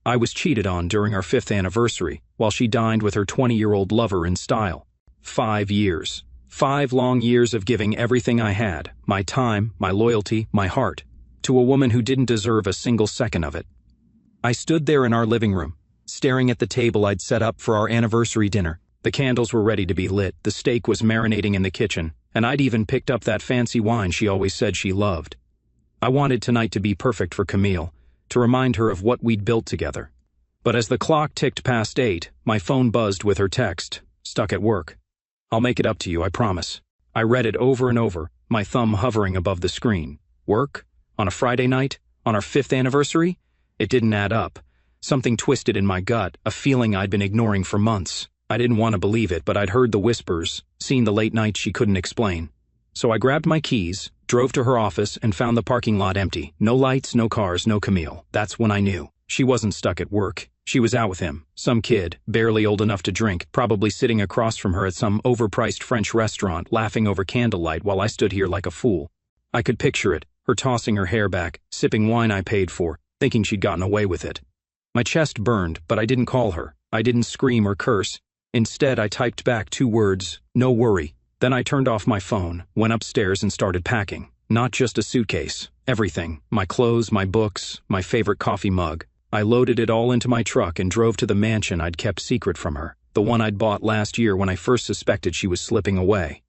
I was cheated on during our 5th anniversary, while she dined with her 20-year-old lover in style. 5 years. 5 long years of giving everything I had, my time, my loyalty, my heart, to a woman who didn't deserve a single second of it. I stood there in our living room, staring at the table I'd set up for our anniversary dinner. The candles were ready to be lit, the steak was marinating in the kitchen, and I'd even picked up that fancy wine she always said she loved. I wanted tonight to be perfect for Camille, to remind her of what we'd built together. But as the clock ticked past 8, my phone buzzed with her text, "Stuck at work. I'll make it up to you, I promise." I read it over and over, my thumb hovering above the screen. Work? On a Friday night? On our 5th anniversary? It didn't add up. Something twisted in my gut, a feeling I'd been ignoring for months. I didn't want to believe it, but I'd heard the whispers, seen the late nights she couldn't explain. So I grabbed my keys, drove to her office, and found the parking lot empty. No lights, no cars, no Camille. That's when I knew. She wasn't stuck at work. She was out with him. Some kid, barely old enough to drink, probably sitting across from her at some overpriced French restaurant, laughing over candlelight while I stood here like a fool. I could picture it, her tossing her hair back, sipping wine I paid for, thinking she'd gotten away with it. My chest burned, but I didn't call her. I didn't scream or curse. Instead, I typed back 2 words, "No worry." Then I turned off my phone, went upstairs and started packing. Not just a suitcase. Everything. My clothes, my books, my favorite coffee mug. I loaded it all into my truck and drove to the mansion I'd kept secret from her, the one I'd bought last year when I first suspected she was slipping away.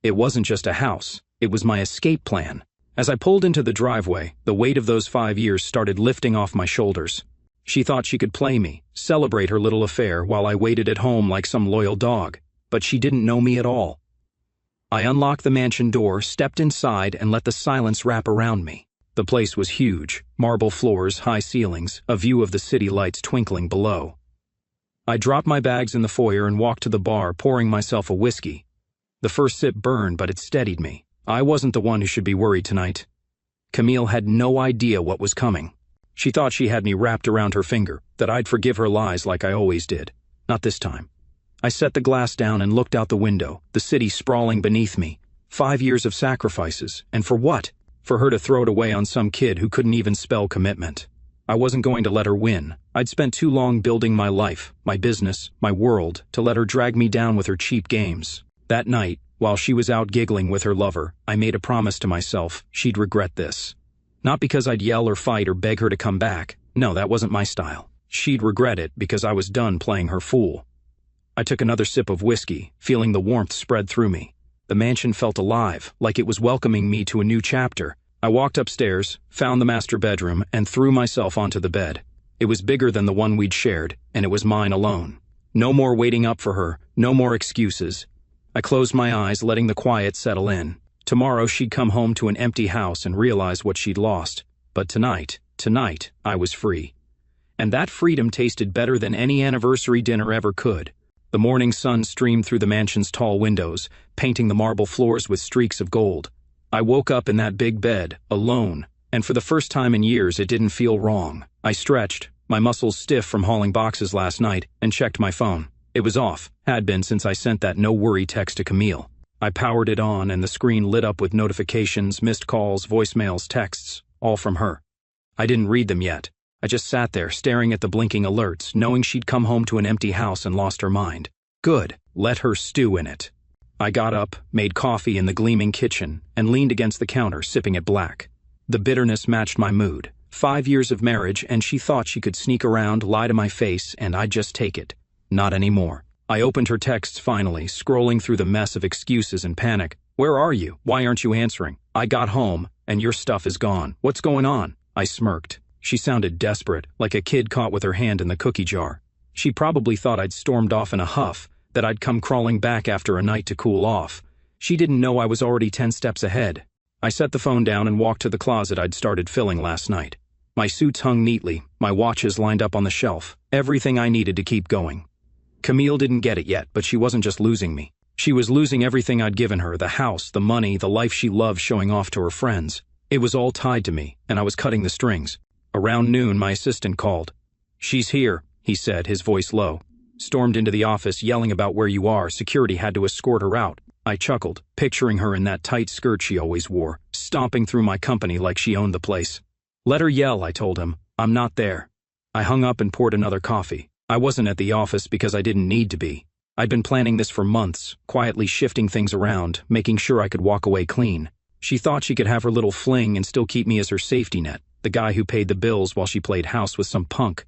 It wasn't just a house. It was my escape plan. As I pulled into the driveway, the weight of those 5 years started lifting off my shoulders. She thought she could play me, celebrate her little affair while I waited at home like some loyal dog, but she didn't know me at all. I unlocked the mansion door, stepped inside, and let the silence wrap around me. The place was huge, marble floors, high ceilings, a view of the city lights twinkling below. I dropped my bags in the foyer and walked to the bar, pouring myself a whiskey. The first sip burned, but it steadied me. I wasn't the one who should be worried tonight. Camille had no idea what was coming. She thought she had me wrapped around her finger, that I'd forgive her lies like I always did. Not this time. I set the glass down and looked out the window, the city sprawling beneath me. 5 years of sacrifices, and for what? For her to throw it away on some kid who couldn't even spell commitment. I wasn't going to let her win. I'd spent too long building my life, my business, my world, to let her drag me down with her cheap games. That night, while she was out giggling with her lover, I made a promise to myself she'd regret this. Not because I'd yell or fight or beg her to come back. No, that wasn't my style. She'd regret it because I was done playing her fool. I took another sip of whiskey, feeling the warmth spread through me. The mansion felt alive, like it was welcoming me to a new chapter. I walked upstairs, found the master bedroom, and threw myself onto the bed. It was bigger than the one we'd shared, and it was mine alone. No more waiting up for her, no more excuses. I closed my eyes, letting the quiet settle in. Tomorrow she'd come home to an empty house and realize what she'd lost. But tonight, I was free. And that freedom tasted better than any anniversary dinner ever could. The morning sun streamed through the mansion's tall windows, painting the marble floors with streaks of gold. I woke up in that big bed, alone, and for the first time in years it didn't feel wrong. I stretched, my muscles stiff from hauling boxes last night, and checked my phone. It was off, had been since I sent that no-worry text to Camille. I powered it on and the screen lit up with notifications, missed calls, voicemails, texts, all from her. I didn't read them yet. I just sat there staring at the blinking alerts, knowing she'd come home to an empty house and lost her mind. Good, let her stew in it. I got up, made coffee in the gleaming kitchen, and leaned against the counter, sipping it black. The bitterness matched my mood. 5 years of marriage, and she thought she could sneak around, lie to my face, and I'd just take it. Not anymore. I opened her texts finally, scrolling through the mess of excuses and panic. "Where are you? Why aren't you answering? I got home, and your stuff is gone. What's going on?" I smirked. She sounded desperate, like a kid caught with her hand in the cookie jar. She probably thought I'd stormed off in a huff, that I'd come crawling back after a night to cool off. She didn't know I was already 10 steps ahead. I set the phone down and walked to the closet I'd started filling last night. My suits hung neatly, my watches lined up on the shelf, everything I needed to keep going. Camille didn't get it yet, but she wasn't just losing me. She was losing everything I'd given her, the house, the money, the life she loved showing off to her friends. It was all tied to me, and I was cutting the strings. Around noon, my assistant called. "She's here," he said, his voice low. "Stormed into the office, yelling about where you are. Security had to escort her out." I chuckled, picturing her in that tight skirt she always wore, stomping through my company like she owned the place. "Let her yell," I told him. "I'm not there." I hung up and poured another coffee. I wasn't at the office because I didn't need to be. I'd been planning this for months, quietly shifting things around, making sure I could walk away clean. She thought she could have her little fling and still keep me as her safety net, the guy who paid the bills while she played house with some punk.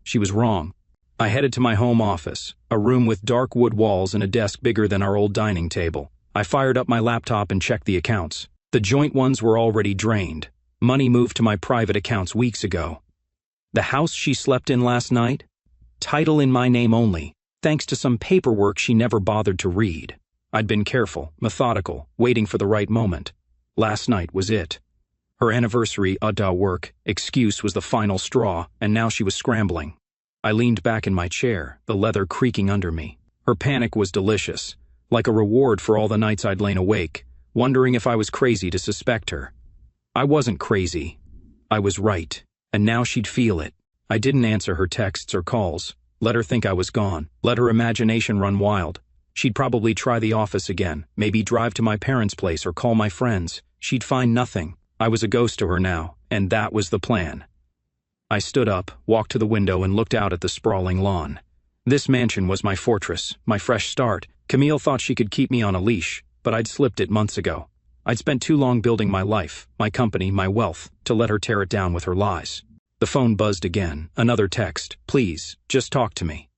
She was wrong. I headed to my home office, a room with dark wood walls and a desk bigger than our old dining table. I fired up my laptop and checked the accounts. The joint ones were already drained. Money moved to my private accounts weeks ago. The house she slept in last night? Title in my name only, thanks to some paperwork she never bothered to read. I'd been careful, methodical, waiting for the right moment. Last night was it. Her anniversary work excuse was the final straw, and now she was scrambling. I leaned back in my chair, the leather creaking under me. Her panic was delicious, like a reward for all the nights I'd lain awake, wondering if I was crazy to suspect her. I wasn't crazy. I was right, and now she'd feel it. I didn't answer her texts or calls. Let her think I was gone. Let her imagination run wild. She'd probably try the office again, maybe drive to my parents' place or call my friends. She'd find nothing. I was a ghost to her now, and that was the plan. I stood up, walked to the window, and looked out at the sprawling lawn. This mansion was my fortress, my fresh start. Camille thought she could keep me on a leash, but I'd slipped it months ago. I'd spent too long building my life, my company, my wealth, to let her tear it down with her lies. The phone buzzed again, another text. Please, just talk to me.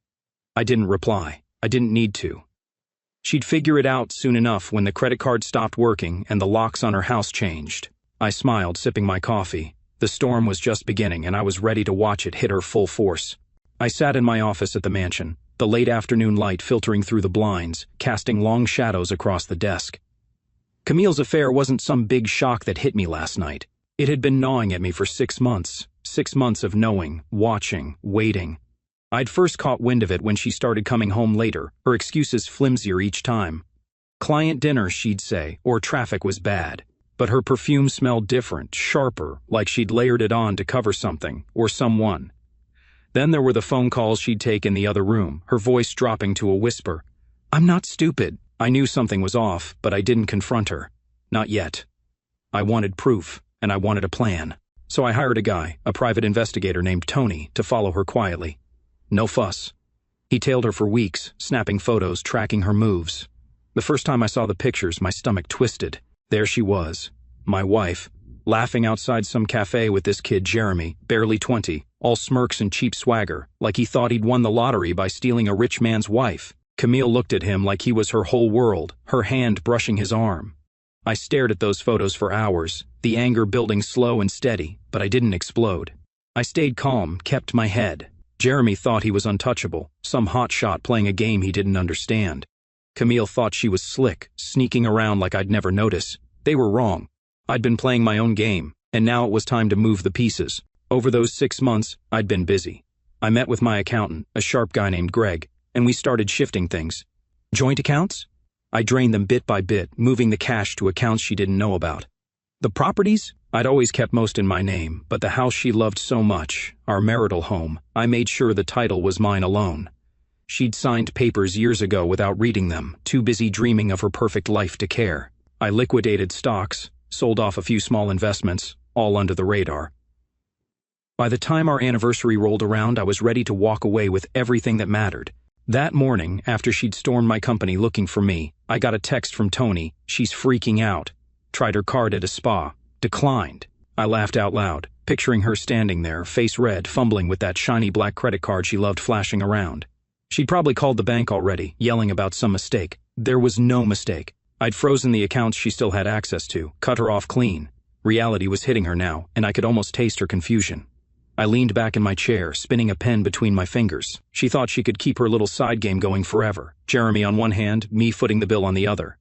I didn't reply. I didn't need to. She'd figure it out soon enough when the credit card stopped working and the locks on her house changed. I smiled, sipping my coffee. The storm was just beginning, and I was ready to watch it hit her full force. I sat in my office at the mansion, the late afternoon light filtering through the blinds, casting long shadows across the desk. Camille's affair wasn't some big shock that hit me last night. It had been gnawing at me for 6 months. 6 months of knowing, watching, waiting. I'd first caught wind of it when she started coming home later, her excuses flimsier each time. Client dinner, she'd say, or traffic was bad. But her perfume smelled different, sharper, like she'd layered it on to cover something, or someone. Then there were the phone calls she'd take in the other room, her voice dropping to a whisper. I'm not stupid. I knew something was off, but I didn't confront her. Not yet. I wanted proof, and I wanted a plan. So I hired a guy, a private investigator named Tony, to follow her quietly. No fuss. He tailed her for weeks, snapping photos, tracking her moves. The first time I saw the pictures, my stomach twisted. There she was, my wife, laughing outside some cafe with this kid Jeremy, barely 20, all smirks and cheap swagger, like he thought he'd won the lottery by stealing a rich man's wife. Camille looked at him like he was her whole world, her hand brushing his arm. I stared at those photos for hours, the anger building slow and steady, but I didn't explode. I stayed calm, kept my head. Jeremy thought he was untouchable, some hotshot playing a game he didn't understand. Camille thought she was slick, sneaking around like I'd never notice. They were wrong. I'd been playing my own game, and now it was time to move the pieces. Over those 6 months, I'd been busy. I met with my accountant, a sharp guy named Greg, and we started shifting things. Joint accounts? I drained them bit by bit, moving the cash to accounts she didn't know about. The properties? I'd always kept most in my name, but the house she loved so much, our marital home, I made sure the title was mine alone. She'd signed papers years ago without reading them, too busy dreaming of her perfect life to care. I liquidated stocks, sold off a few small investments, all under the radar. By the time our anniversary rolled around, I was ready to walk away with everything that mattered. That morning, after she'd stormed my company looking for me, I got a text from Tony. She's freaking out. Tried her card at a spa. Declined. I laughed out loud, picturing her standing there, face red, fumbling with that shiny black credit card she loved flashing around. She'd probably called the bank already, yelling about some mistake. There was no mistake. I'd frozen the accounts she still had access to, cut her off clean. Reality was hitting her now, and I could almost taste her confusion. I leaned back in my chair, spinning a pen between my fingers. She thought she could keep her little side game going forever. Jeremy on one hand, me footing the bill on the other.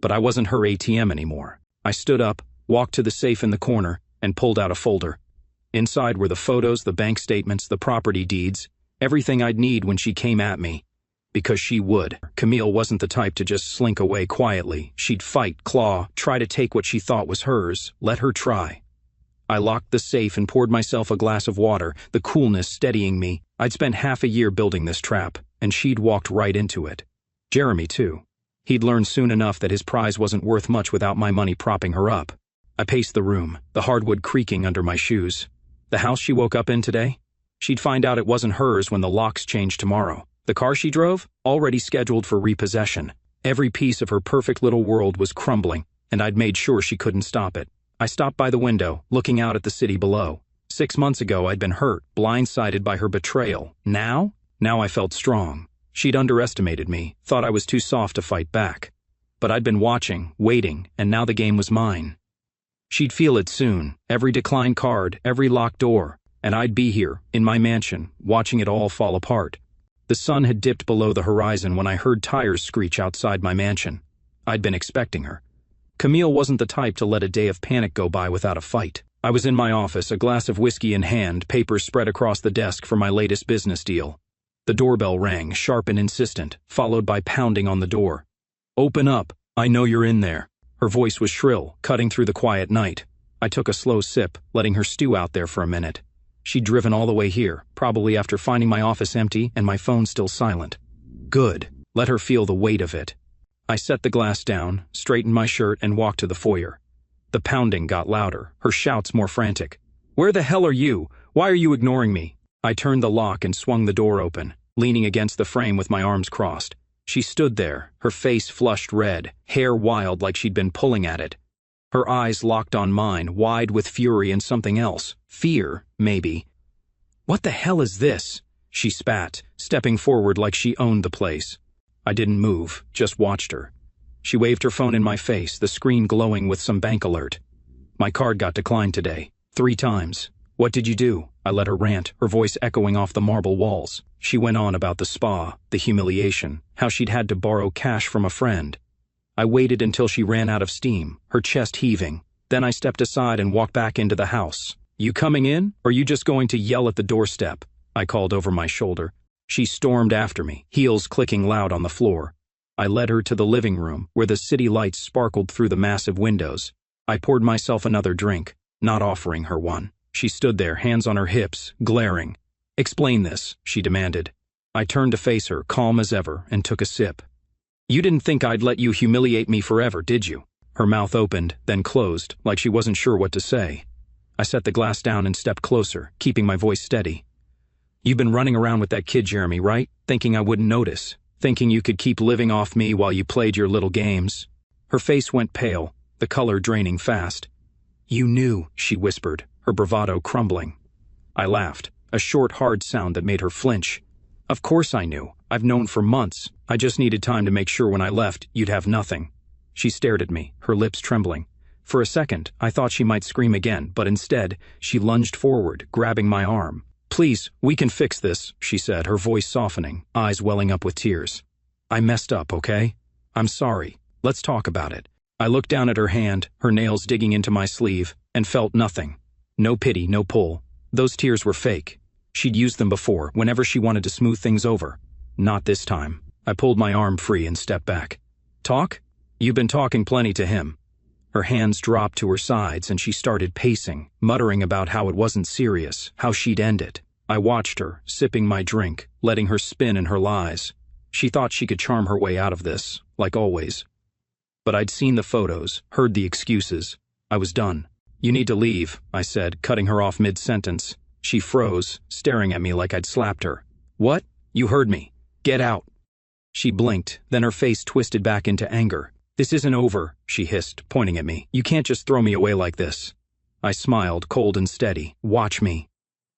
But I wasn't her ATM anymore. I stood up, walked to the safe in the corner, and pulled out a folder. Inside were the photos, the bank statements, the property deeds, everything I'd need when she came at me. Because she would. Camille wasn't the type to just slink away quietly. She'd fight, claw, try to take what she thought was hers. Let her try. I locked the safe and poured myself a glass of water, the coolness steadying me. I'd spent half a year building this trap, and she'd walked right into it. Jeremy, too. He'd learned soon enough that his prize wasn't worth much without my money propping her up. I paced the room, the hardwood creaking under my shoes. The house she woke up in today? She'd find out it wasn't hers when the locks changed tomorrow. The car she drove? Already scheduled for repossession. Every piece of her perfect little world was crumbling, and I'd made sure she couldn't stop it. I stopped by the window, looking out at the city below. 6 months ago I'd been hurt, blindsided by her betrayal. Now I felt strong. She'd underestimated me, thought I was too soft to fight back. But I'd been watching, waiting, and now the game was mine. She'd feel it soon, every declined card, every locked door, and I'd be here, in my mansion, watching it all fall apart. The sun had dipped below the horizon when I heard tires screech outside my mansion. I'd been expecting her. Camille wasn't the type to let a day of panic go by without a fight. I was in my office, a glass of whiskey in hand, papers spread across the desk for my latest business deal. The doorbell rang, sharp and insistent, followed by pounding on the door. "Open up. I know you're in there." Her voice was shrill, cutting through the quiet night. I took a slow sip, letting her stew out there for a minute. She'd driven all the way here, probably after finding my office empty and my phone still silent. Good. Let her feel the weight of it. I set the glass down, straightened my shirt, and walked to the foyer. The pounding got louder, her shouts more frantic. "Where the hell are you? Why are you ignoring me?" I turned the lock and swung the door open, leaning against the frame with my arms crossed. She stood there, her face flushed red, hair wild like she'd been pulling at it. Her eyes locked on mine, wide with fury and something else. Fear, maybe. "What the hell is this?" she spat, stepping forward like she owned the place. I didn't move, just watched her. She waved her phone in my face, the screen glowing with some bank alert. "My card got declined today. 3 times. What did you do?" I let her rant, her voice echoing off the marble walls. She went on about the spa, the humiliation, how she'd had to borrow cash from a friend. I waited until she ran out of steam, her chest heaving. Then I stepped aside and walked back into the house. "You coming in, or you just going to yell at the doorstep?" I called over my shoulder. She stormed after me, heels clicking loud on the floor. I led her to the living room, where the city lights sparkled through the massive windows. I poured myself another drink, not offering her one. She stood there, hands on her hips, glaring. "Explain this," she demanded. I turned to face her, calm as ever, and took a sip. "You didn't think I'd let you humiliate me forever, did you?" Her mouth opened, then closed, like she wasn't sure what to say. I set the glass down and stepped closer, keeping my voice steady. "You've been running around with that kid, Jeremy, right? Thinking I wouldn't notice. Thinking you could keep living off me while you played your little games." Her face went pale, the color draining fast. "You knew," she whispered, her bravado crumbling. I laughed, a short, hard sound that made her flinch. "Of course I knew. I've known for months. I just needed time to make sure when I left, you'd have nothing." She stared at me, her lips trembling. For a second, I thought she might scream again, but instead, she lunged forward, grabbing my arm. "Please, we can fix this," she said, her voice softening, eyes welling up with tears. "I messed up, okay? I'm sorry. Let's talk about it." I looked down at her hand, her nails digging into my sleeve, and felt nothing. No pity, no pull. Those tears were fake. She'd used them before, whenever she wanted to smooth things over. Not this time. I pulled my arm free and stepped back. "Talk? You've been talking plenty to him." Her hands dropped to her sides and she started pacing, muttering about how it wasn't serious, how she'd end it. I watched her, sipping my drink, letting her spin in her lies. She thought she could charm her way out of this, like always. But I'd seen the photos, heard the excuses. I was done. "You need to leave," I said, cutting her off mid-sentence. She froze, staring at me like I'd slapped her. "What? You heard me. Get out." She blinked, then her face twisted back into anger. "This isn't over," she hissed, pointing at me. "You can't just throw me away like this." I smiled, cold and steady. "Watch me."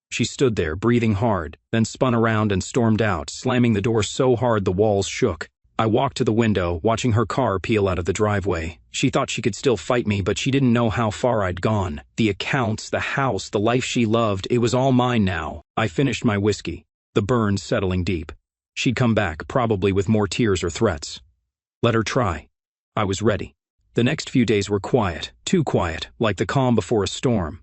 She stood there, breathing hard, then spun around and stormed out, slamming the door so hard the walls shook. I walked to the window, watching her car peel out of the driveway. She thought she could still fight me, but she didn't know how far I'd gone. The accounts, the house, the life she loved, it was all mine now. I finished my whiskey, the burns settling deep. She'd come back, probably with more tears or threats. Let her try. I was ready. The next few days were quiet, too quiet, like the calm before a storm.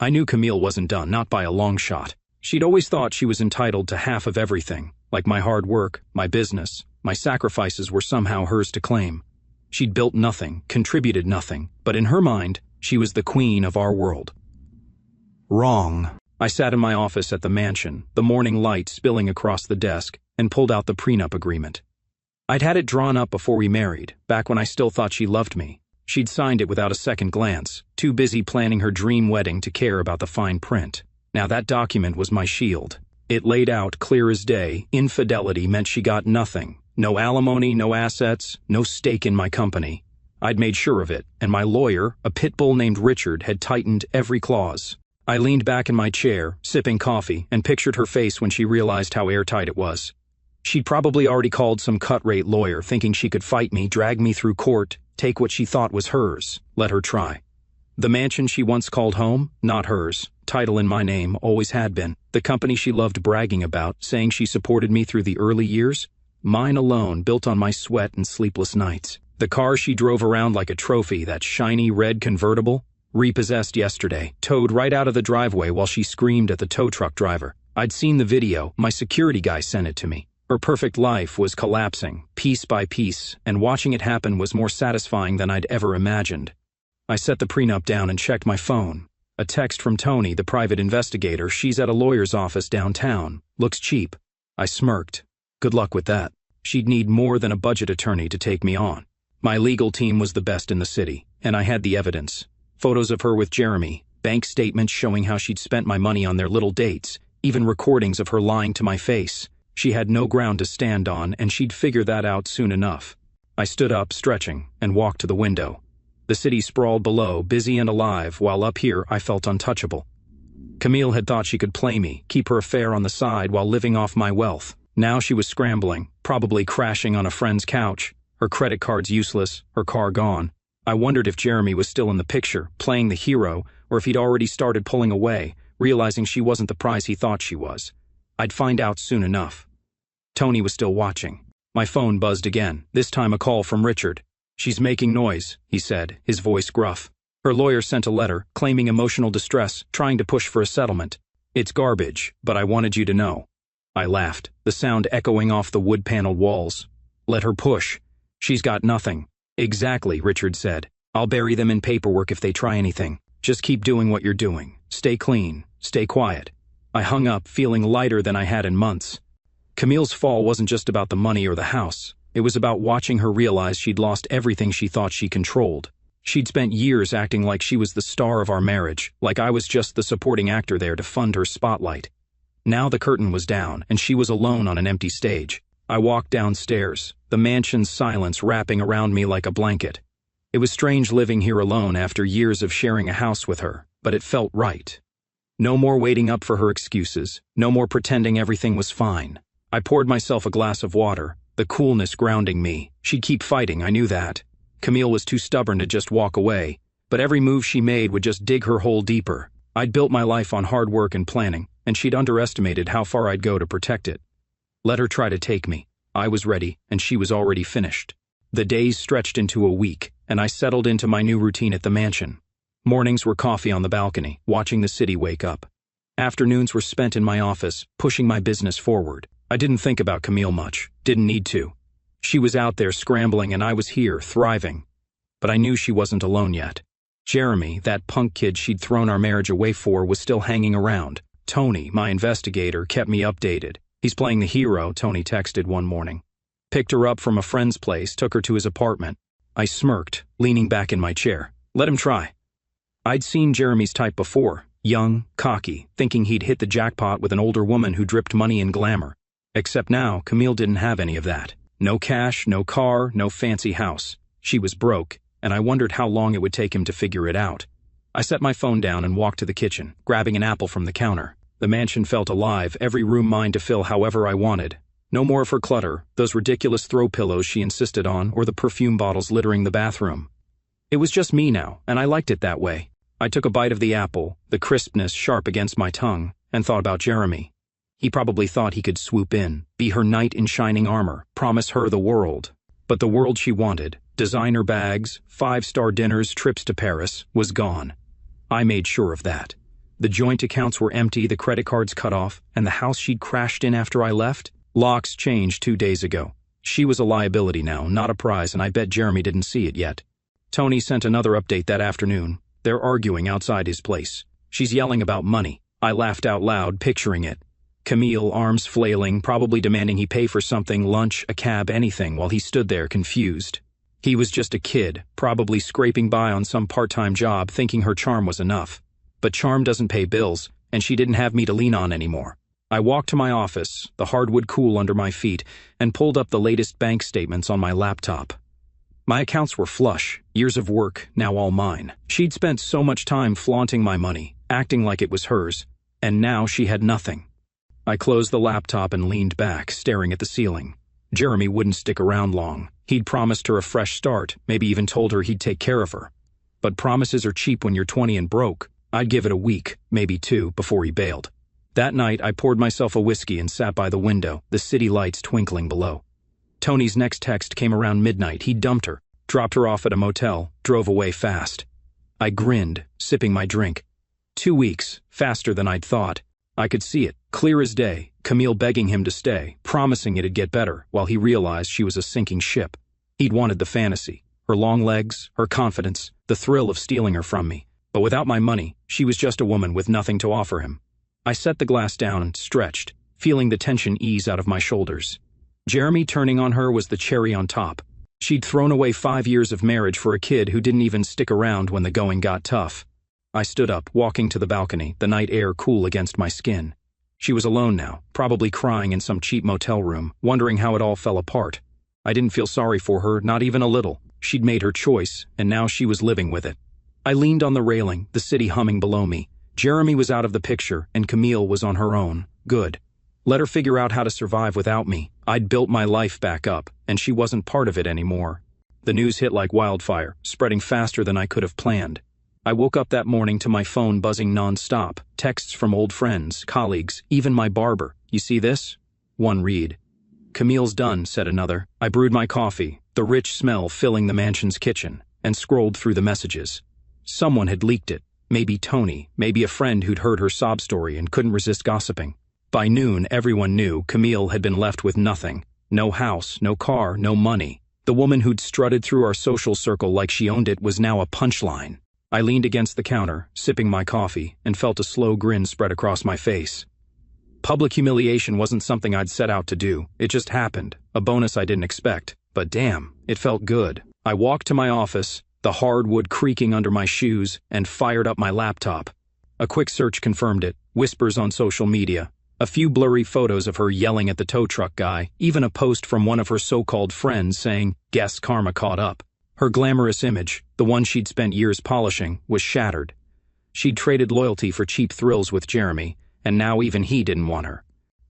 I knew Camille wasn't done, not by a long shot. She'd always thought she was entitled to half of everything, like my hard work, my business. My sacrifices were somehow hers to claim. She'd built nothing, contributed nothing, but in her mind, she was the queen of our world. Wrong. I sat in my office at the mansion, the morning light spilling across the desk, and pulled out the prenup agreement. I'd had it drawn up before we married, back when I still thought she loved me. She'd signed it without a second glance, too busy planning her dream wedding to care about the fine print. Now that document was my shield. It laid out clear as day, infidelity meant she got nothing. No alimony, no assets, no stake in my company. I'd made sure of it, and my lawyer, a pit bull named Richard, had tightened every clause. I leaned back in my chair, sipping coffee, and pictured her face when she realized how airtight it was. She'd probably already called some cut-rate lawyer, thinking she could fight me, drag me through court, take what she thought was hers. Let her try. The mansion she once called home, not hers. Title in my name, always had been. The company she loved bragging about, saying she supported me through the early years, mine alone, built on my sweat and sleepless nights. The car she drove around like a trophy, that shiny red convertible, repossessed yesterday, towed right out of the driveway while she screamed at the tow truck driver. I'd seen the video, my security guy sent it to me. Her perfect life was collapsing, piece by piece, and watching it happen was more satisfying than I'd ever imagined. I set the prenup down and checked my phone. A text from Tony, the private investigator. She's at a lawyer's office downtown. Looks cheap. I smirked. Good luck with that. She'd need more than a budget attorney to take me on. My legal team was the best in the city, and I had the evidence. Photos of her with Jeremy, bank statements showing how she'd spent my money on their little dates, even recordings of her lying to my face. She had no ground to stand on, and she'd figure that out soon enough. I stood up, stretching, and walked to the window. The city sprawled below, busy and alive, while up here I felt untouchable. Camille had thought she could play me, keep her affair on the side while living off my wealth. Now she was scrambling, probably crashing on a friend's couch. Her credit cards useless, her car gone. I wondered if Jeremy was still in the picture, playing the hero, or if he'd already started pulling away, realizing she wasn't the prize he thought she was. I'd find out soon enough. Tony was still watching. My phone buzzed again, this time a call from Richard. "She's making noise," he said, his voice gruff. Her lawyer sent a letter, claiming emotional distress, trying to push for a settlement. "It's garbage, but I wanted you to know." I laughed, the sound echoing off the wood-paneled walls. "Let her push. She's got nothing." "Exactly," Richard said. "I'll bury them in paperwork if they try anything. Just keep doing what you're doing. Stay clean. Stay quiet." I hung up, feeling lighter than I had in months. Camille's fall wasn't just about the money or the house. It was about watching her realize she'd lost everything she thought she controlled. She'd spent years acting like she was the star of our marriage, like I was just the supporting actor there to fund her spotlight. Now the curtain was down, and she was alone on an empty stage. I walked downstairs, the mansion's silence wrapping around me like a blanket. It was strange living here alone after years of sharing a house with her, but it felt right. No more waiting up for her excuses, no more pretending everything was fine. I poured myself a glass of water, the coolness grounding me. She'd keep fighting, I knew that. Camille was too stubborn to just walk away, but every move she made would just dig her hole deeper. I'd built my life on hard work and planning, and she'd underestimated how far I'd go to protect it. Let her try to take me. I was ready, and she was already finished. The days stretched into a week, and I settled into my new routine at the mansion. Mornings were coffee on the balcony, watching the city wake up. Afternoons were spent in my office, pushing my business forward. I didn't think about Camille much, didn't need to. She was out there scrambling and I was here, thriving. But I knew she wasn't alone yet. Jeremy, that punk kid she'd thrown our marriage away for, was still hanging around. Tony, my investigator, kept me updated. "He's playing the hero," Tony texted one morning. Picked her up from a friend's place, took her to his apartment. I smirked, leaning back in my chair. Let him try. I'd seen Jeremy's type before, young, cocky, thinking he'd hit the jackpot with an older woman who dripped money and glamour. Except now, Camille didn't have any of that. No cash, no car, no fancy house. She was broke, and I wondered how long it would take him to figure it out. I set my phone down and walked to the kitchen, grabbing an apple from the counter. The mansion felt alive, every room mine to fill however I wanted. No more of her clutter, those ridiculous throw pillows she insisted on, or the perfume bottles littering the bathroom. It was just me now, and I liked it that way. I took a bite of the apple, the crispness sharp against my tongue, and thought about Jeremy. He probably thought he could swoop in, be her knight in shining armor, promise her the world. But the world she wanted, designer bags, 5-star dinners, trips to Paris, was gone. I made sure of that. The joint accounts were empty, the credit cards cut off, and the house she'd crashed in after I left? Locks changed 2 days ago. She was a liability now, not a prize, and I bet Jeremy didn't see it yet. Tony sent another update that afternoon. They're arguing outside his place. She's yelling about money. I laughed out loud, picturing it. Camille, arms flailing, probably demanding he pay for something, lunch, a cab, anything, while he stood there confused. He was just a kid, probably scraping by on some part-time job, thinking her charm was enough. But charm doesn't pay bills, and she didn't have me to lean on anymore. I walked to my office, the hardwood cool under my feet, and pulled up the latest bank statements on my laptop. My accounts were flush, years of work, now all mine. She'd spent so much time flaunting my money, acting like it was hers, and now she had nothing. I closed the laptop and leaned back, staring at the ceiling. Jeremy wouldn't stick around long. He'd promised her a fresh start, maybe even told her he'd take care of her. But promises are cheap when you're 20 and broke. I'd give it a week, maybe 2, before he bailed. That night, I poured myself a whiskey and sat by the window, the city lights twinkling below. Tony's next text came around midnight. He dumped her, dropped her off at a motel, drove away fast. I grinned, sipping my drink. 2 weeks, faster than I'd thought. I could see it, clear as day, Camille begging him to stay, promising it'd get better, while he realized she was a sinking ship. He'd wanted the fantasy, her long legs, her confidence, the thrill of stealing her from me. But without my money, she was just a woman with nothing to offer him. I set the glass down and stretched, feeling the tension ease out of my shoulders. Jeremy turning on her was the cherry on top. She'd thrown away 5 years of marriage for a kid who didn't even stick around when the going got tough. I stood up, walking to the balcony, the night air cool against my skin. She was alone now, probably crying in some cheap motel room, wondering how it all fell apart. I didn't feel sorry for her, not even a little. She'd made her choice, and now she was living with it. I leaned on the railing, the city humming below me. Jeremy was out of the picture, and Camille was on her own. Good. Let her figure out how to survive without me. I'd built my life back up, and she wasn't part of it anymore. The news hit like wildfire, spreading faster than I could have planned. I woke up that morning to my phone buzzing nonstop, texts from old friends, colleagues, even my barber. You see this? One read. Camille's done, said another. I brewed my coffee, the rich smell filling the mansion's kitchen, and scrolled through the messages. Someone had leaked it. Maybe Tony, maybe a friend who'd heard her sob story and couldn't resist gossiping. By noon, everyone knew Camille had been left with nothing. No house, no car, no money. The woman who'd strutted through our social circle like she owned it was now a punchline. I leaned against the counter, sipping my coffee, and felt a slow grin spread across my face. Public humiliation wasn't something I'd set out to do. It just happened, a bonus I didn't expect. But damn, it felt good. I walked to my office, the hardwood creaking under my shoes, and fired up my laptop. A quick search confirmed it, whispers on social media, a few blurry photos of her yelling at the tow truck guy, even a post from one of her so-called friends saying, "Guess karma caught up." Her glamorous image, the one she'd spent years polishing, was shattered. She'd traded loyalty for cheap thrills with Jeremy, and now even he didn't want her.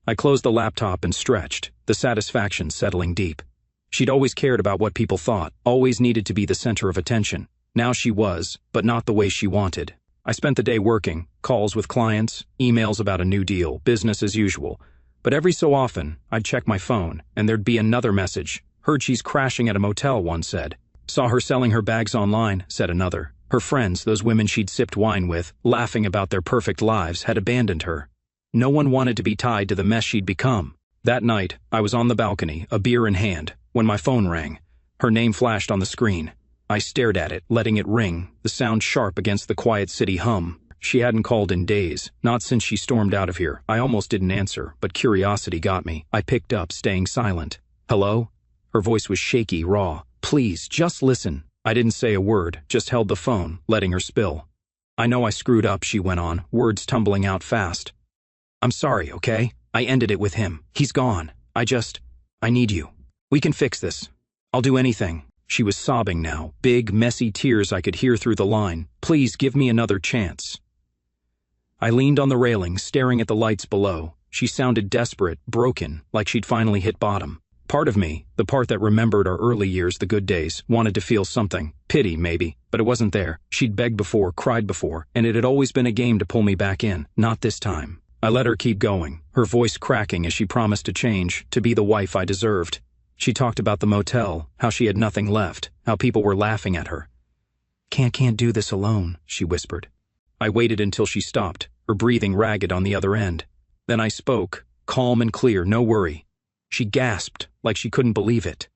I closed the laptop and stretched, the satisfaction settling deep. She'd always cared about what people thought, always needed to be the center of attention. Now she was, but not the way she wanted. I spent the day working, calls with clients, emails about a new deal, business as usual. But every so often, I'd check my phone, and there'd be another message. Heard she's crashing at a motel, one said. Saw her selling her bags online, said another. Her friends, those women she'd sipped wine with, laughing about their perfect lives, had abandoned her. No one wanted to be tied to the mess she'd become. That night, I was on the balcony, a beer in hand, when my phone rang. Her name flashed on the screen. I stared at it, letting it ring, the sound sharp against the quiet city hum. She hadn't called in days, not since she stormed out of here. I almost didn't answer, but curiosity got me. I picked up, staying silent. Hello? Her voice was shaky, raw. Please, just listen. I didn't say a word, just held the phone, letting her spill. I know I screwed up, she went on, words tumbling out fast. I'm sorry, okay? I ended it with him. He's gone. I need you. We can fix this. I'll do anything. She was sobbing now, big, messy tears I could hear through the line. Please give me another chance. I leaned on the railing, staring at the lights below. She sounded desperate, broken, like she'd finally hit bottom. Part of me, the part that remembered our early years, the good days, wanted to feel something. Pity, maybe, but it wasn't there. She'd begged before, cried before, and it had always been a game to pull me back in. Not this time. I let her keep going, her voice cracking as she promised to change, to be the wife I deserved. She talked about the motel, how she had nothing left, how people were laughing at her. Can't do this alone, she whispered. I waited until she stopped, her breathing ragged on the other end. Then I spoke, calm and clear, no worry. She gasped, like she couldn't believe it.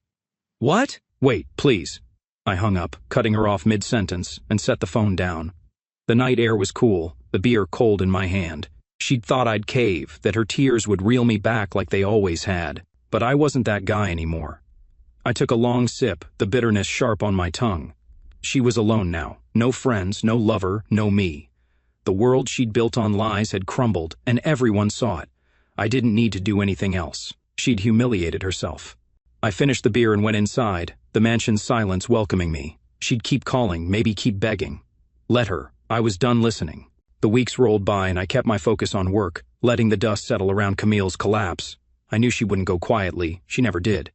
What? Wait, please. I hung up, cutting her off mid-sentence, and set the phone down. The night air was cool, the beer cold in my hand. She'd thought I'd cave, that her tears would reel me back like they always had. But I wasn't that guy anymore. I took a long sip, the bitterness sharp on my tongue. She was alone now. No friends, no lover, no me. The world she'd built on lies had crumbled, and everyone saw it. I didn't need to do anything else. She'd humiliated herself. I finished the beer and went inside, the mansion's silence welcoming me. She'd keep calling, maybe keep begging. Let her. I was done listening. The weeks rolled by and I kept my focus on work, letting the dust settle around Camille's collapse. I knew she wouldn't go quietly. She never did.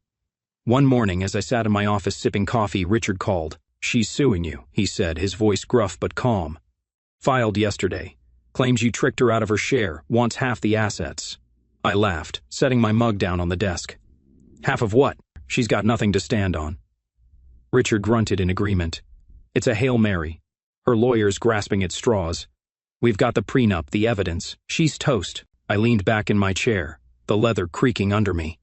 One morning, as I sat in my office sipping coffee, Richard called. "She's suing you," he said, his voice gruff but calm. "Filed yesterday. Claims you tricked her out of her share, wants half the assets." I laughed, setting my mug down on the desk. "Half of what? She's got nothing to stand on." Richard grunted in agreement. "It's a Hail Mary. Her lawyer's grasping at straws. We've got the prenup, the evidence. She's toast." I leaned back in my chair, the leather creaking under me.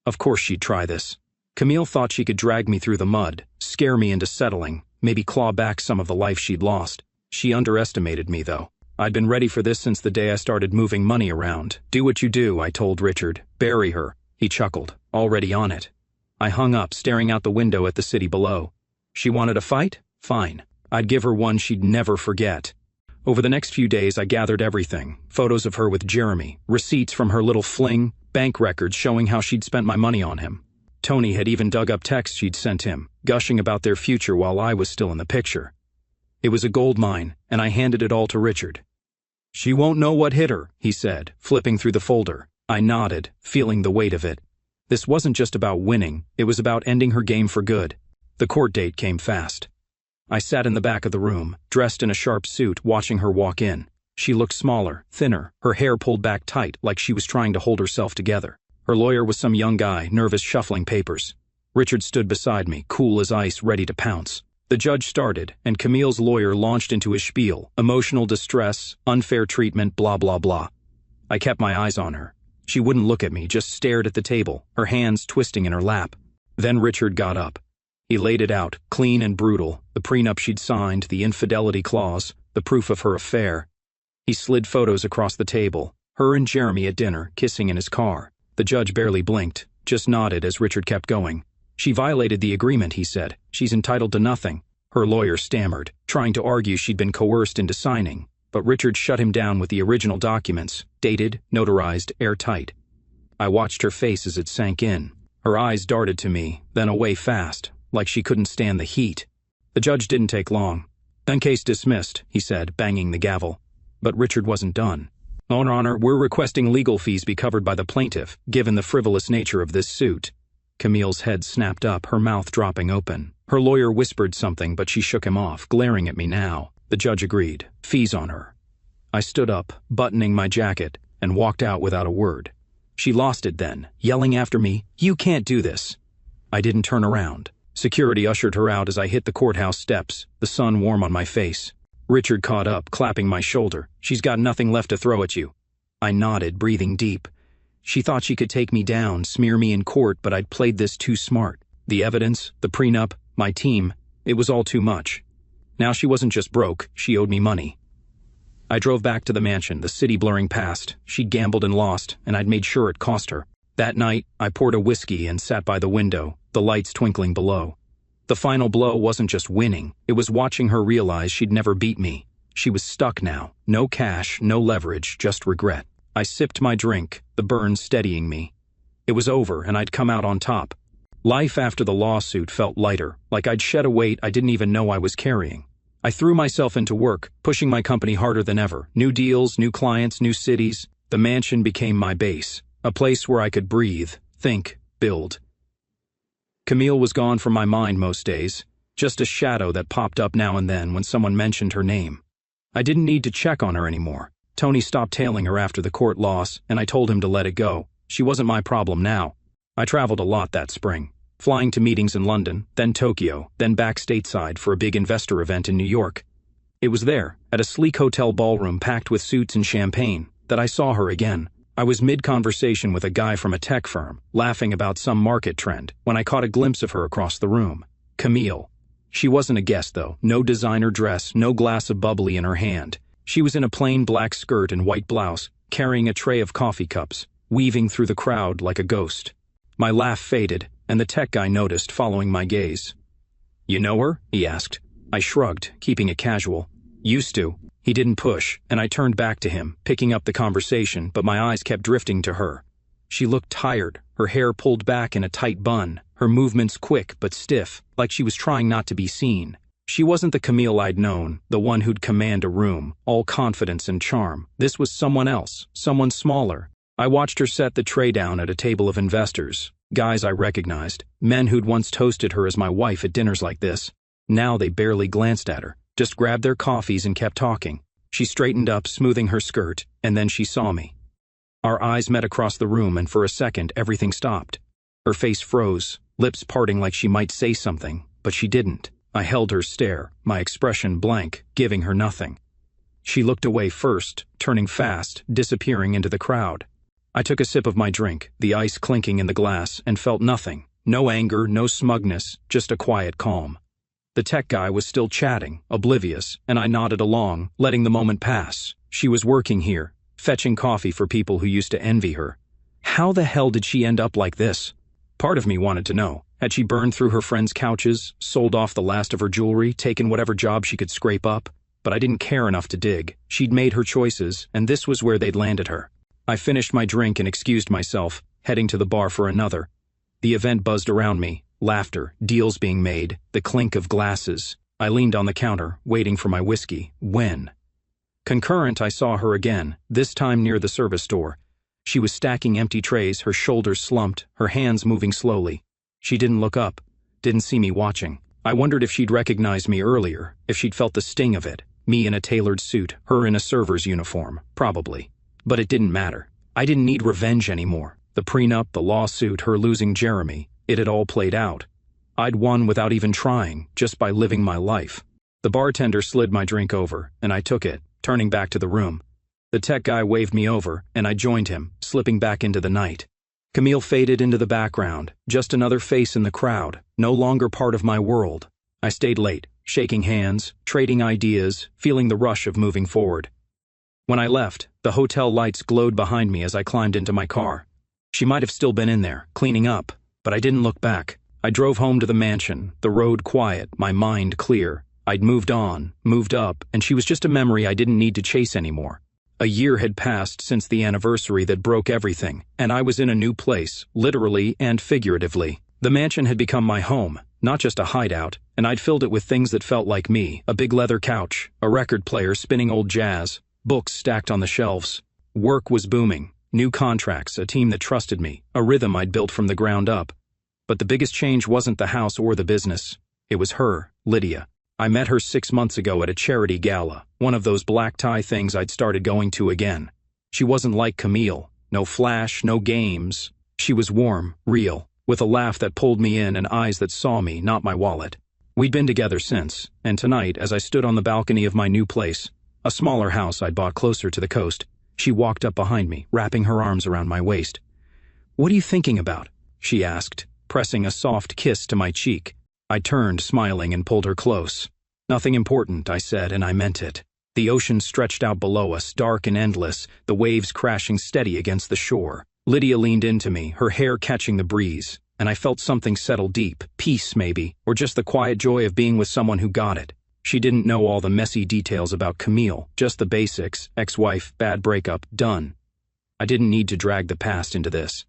Of course she'd try this. Camille thought she could drag me through the mud, scare me into settling, maybe claw back some of the life she'd lost. She underestimated me, though. I'd been ready for this since the day I started moving money around. "Do what you do," I told Richard. "Bury her." He chuckled. "Already on it." I hung up, staring out the window at the city below. She wanted a fight? Fine. I'd give her one she'd never forget. Over the next few days, I gathered everything. Photos of her with Jeremy, receipts from her little fling, bank records showing how she'd spent my money on him. Tony had even dug up texts she'd sent him, gushing about their future while I was still in the picture. It was a gold mine, and I handed it all to Richard. "She won't know what hit her," he said, flipping through the folder. I nodded, feeling the weight of it. This wasn't just about winning, it was about ending her game for good. The court date came fast. I sat in the back of the room, dressed in a sharp suit, watching her walk in. She looked smaller, thinner, her hair pulled back tight like she was trying to hold herself together. Her lawyer was some young guy, nervous, shuffling papers. Richard stood beside me, cool as ice, ready to pounce. The judge started, and Camille's lawyer launched into his spiel. Emotional distress, unfair treatment, blah blah blah. I kept my eyes on her. She wouldn't look at me, just stared at the table, her hands twisting in her lap. Then Richard got up. He laid it out, clean and brutal, the prenup she'd signed, the infidelity clause, the proof of her affair. He slid photos across the table, her and Jeremy at dinner, kissing in his car. The judge barely blinked, just nodded as Richard kept going. "She violated the agreement," he said. "She's entitled to nothing." Her lawyer stammered, trying to argue she'd been coerced into signing, but Richard shut him down with the original documents, dated, notarized, airtight. I watched her face as it sank in. Her eyes darted to me, then away fast, like she couldn't stand the heat. The judge didn't take long. "Then case dismissed," he said, banging the gavel. But Richard wasn't done. "Your Honor, we're requesting legal fees be covered by the plaintiff, given the frivolous nature of this suit." Camille's head snapped up, her mouth dropping open. Her lawyer whispered something, but she shook him off, glaring at me now. The judge agreed. Fees on her. I stood up, buttoning my jacket, and walked out without a word. She lost it then, yelling after me, "You can't do this." I didn't turn around. Security ushered her out as I hit the courthouse steps, the sun warm on my face. Richard caught up, clapping my shoulder. "She's got nothing left to throw at you." I nodded, breathing deep. She thought she could take me down, smear me in court, but I'd played this too smart. The evidence, the prenup, my team, it was all too much. Now she wasn't just broke, she owed me money. I drove back to the mansion, the city blurring past. She'd gambled and lost, and I'd made sure it cost her. That night, I poured a whiskey and sat by the window, the lights twinkling below. The final blow wasn't just winning, it was watching her realize she'd never beat me. She was stuck now, no cash, no leverage, just regret. I sipped my drink, the burn steadying me. It was over, and I'd come out on top. Life after the lawsuit felt lighter, like I'd shed a weight I didn't even know I was carrying. I threw myself into work, pushing my company harder than ever. New deals, new clients, new cities. The mansion became my base, a place where I could breathe, think, build. Camille was gone from my mind most days, just a shadow that popped up now and then when someone mentioned her name. I didn't need to check on her anymore. Tony stopped tailing her after the court loss, and I told him to let it go. She wasn't my problem now. I traveled a lot that spring, flying to meetings in London, then Tokyo, then back stateside for a big investor event in New York. It was there, at a sleek hotel ballroom packed with suits and champagne, that I saw her again. I was mid-conversation with a guy from a tech firm, laughing about some market trend, when I caught a glimpse of her across the room. Camille. She wasn't a guest, though. No designer dress, no glass of bubbly in her hand. She was in a plain black skirt and white blouse, carrying a tray of coffee cups, weaving through the crowd like a ghost. My laugh faded, and the tech guy noticed, following my gaze. "You know her?" he asked. I shrugged, keeping it casual. Used to. He didn't push, and I turned back to him, picking up the conversation, but my eyes kept drifting to her. She looked tired, her hair pulled back in a tight bun, her movements quick but stiff, like she was trying not to be seen. She wasn't the Camille I'd known, the one who'd command a room, all confidence and charm. This was someone else, someone smaller. I watched her set the tray down at a table of investors, guys I recognized, men who'd once toasted her as my wife at dinners like this. Now they barely glanced at her, just grabbed their coffees and kept talking. She straightened up, smoothing her skirt, and then she saw me. Our eyes met across the room, and for a second everything stopped. Her face froze, lips parting like she might say something, but she didn't. I held her stare, my expression blank, giving her nothing. She looked away first, turning fast, disappearing into the crowd. I took a sip of my drink, the ice clinking in the glass, and felt nothing. No anger, no smugness, just a quiet calm. The tech guy was still chatting, oblivious, and I nodded along, letting the moment pass. She was working here, fetching coffee for people who used to envy her. How the hell did she end up like this? Part of me wanted to know. Had she burned through her friends' couches, sold off the last of her jewelry, taken whatever job she could scrape up? But I didn't care enough to dig. She'd made her choices, and this was where they'd landed her. I finished my drink and excused myself, heading to the bar for another. The event buzzed around me, laughter, deals being made, the clink of glasses. I leaned on the counter, waiting for my whiskey. When? Concurrent, I saw her again, this time near the service door. She was stacking empty trays, her shoulders slumped, her hands moving slowly. She didn't look up, didn't see me watching. I wondered if she'd recognized me earlier, if she'd felt the sting of it. Me in a tailored suit, her in a server's uniform, probably. But it didn't matter. I didn't need revenge anymore. The prenup, the lawsuit, her losing Jeremy, it had all played out. I'd won without even trying, just by living my life. The bartender slid my drink over, and I took it, turning back to the room. The tech guy waved me over, and I joined him, slipping back into the night. Camille faded into the background, just another face in the crowd, no longer part of my world. I stayed late, shaking hands, trading ideas, feeling the rush of moving forward. When I left, the hotel lights glowed behind me as I climbed into my car. She might have still been in there, cleaning up, but I didn't look back. I drove home to the mansion, the road quiet, my mind clear. I'd moved on, moved up, and she was just a memory I didn't need to chase anymore. A year had passed since the anniversary that broke everything, and I was in a new place, literally and figuratively. The mansion had become my home, not just a hideout, and I'd filled it with things that felt like me, a big leather couch, a record player spinning old jazz, books stacked on the shelves. Work was booming, new contracts, a team that trusted me, a rhythm I'd built from the ground up. But the biggest change wasn't the house or the business. It was her, Lydia. I met her 6 months ago at a charity gala, one of those black tie things I'd started going to again. She wasn't like Camille, no flash, no games. She was warm, real, with a laugh that pulled me in and eyes that saw me, not my wallet. We'd been together since, and tonight, as I stood on the balcony of my new place, a smaller house I'd bought closer to the coast, she walked up behind me, wrapping her arms around my waist. "What are you thinking about?" she asked, pressing a soft kiss to my cheek. I turned, smiling, and pulled her close. "Nothing important," I said, and I meant it. The ocean stretched out below us, dark and endless, the waves crashing steady against the shore. Lydia leaned into me, her hair catching the breeze, and I felt something settle deep, peace maybe, or just the quiet joy of being with someone who got it. She didn't know all the messy details about Camille, just the basics, ex-wife, bad breakup, done. I didn't need to drag the past into this.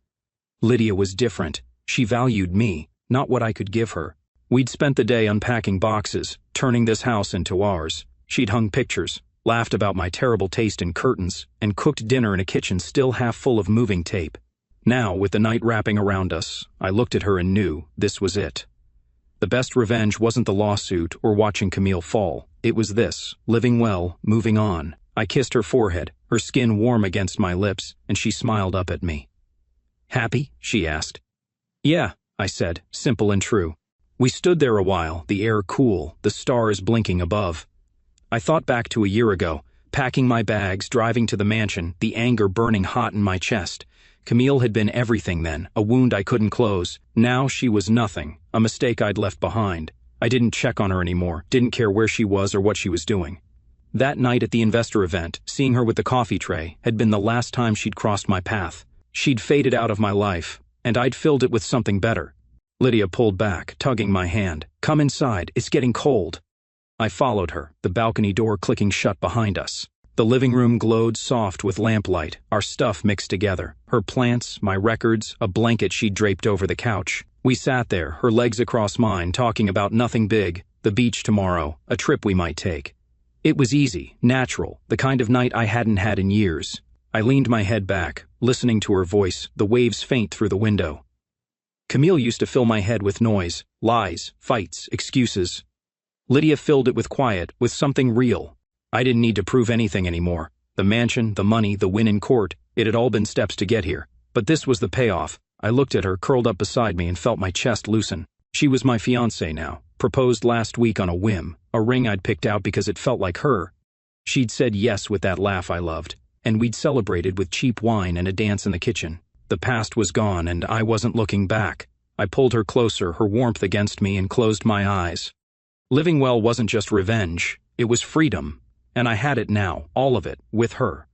Lydia was different. She valued me, not what I could give her. We'd spent the day unpacking boxes, turning this house into ours. She'd hung pictures, laughed about my terrible taste in curtains, and cooked dinner in a kitchen still half full of moving tape. Now, with the night wrapping around us, I looked at her and knew this was it. The best revenge wasn't the lawsuit or watching Camille fall. It was this, living well, moving on. I kissed her forehead, her skin warm against my lips, and she smiled up at me. "Happy?" she asked. "Yeah," I said, simple and true. We stood there a while, the air cool, the stars blinking above. I thought back to a year ago, packing my bags, driving to the mansion, the anger burning hot in my chest. Camille had been everything then, a wound I couldn't close. Now she was nothing, a mistake I'd left behind. I didn't check on her anymore, didn't care where she was or what she was doing. That night at the investor event, seeing her with the coffee tray, had been the last time she'd crossed my path. She'd faded out of my life, and I'd filled it with something better. Lydia pulled back, tugging my hand. "Come inside, it's getting cold." I followed her, the balcony door clicking shut behind us. The living room glowed soft with lamplight, our stuff mixed together. Her plants, my records, a blanket she'd draped over the couch. We sat there, her legs across mine, talking about nothing big, the beach tomorrow, a trip we might take. It was easy, natural, the kind of night I hadn't had in years. I leaned my head back, listening to her voice, the waves faint through the window. Camille used to fill my head with noise, lies, fights, excuses. Lydia filled it with quiet, with something real. I didn't need to prove anything anymore. The mansion, the money, the win in court, it had all been steps to get here. But this was the payoff. I looked at her, curled up beside me, and felt my chest loosen. She was my fiancée now, proposed last week on a whim, a ring I'd picked out because it felt like her. She'd said yes with that laugh I loved, and we'd celebrated with cheap wine and a dance in the kitchen. The past was gone, and I wasn't looking back. I pulled her closer, her warmth against me, and closed my eyes. Living well wasn't just revenge, it was freedom. And I had it now, all of it, with her.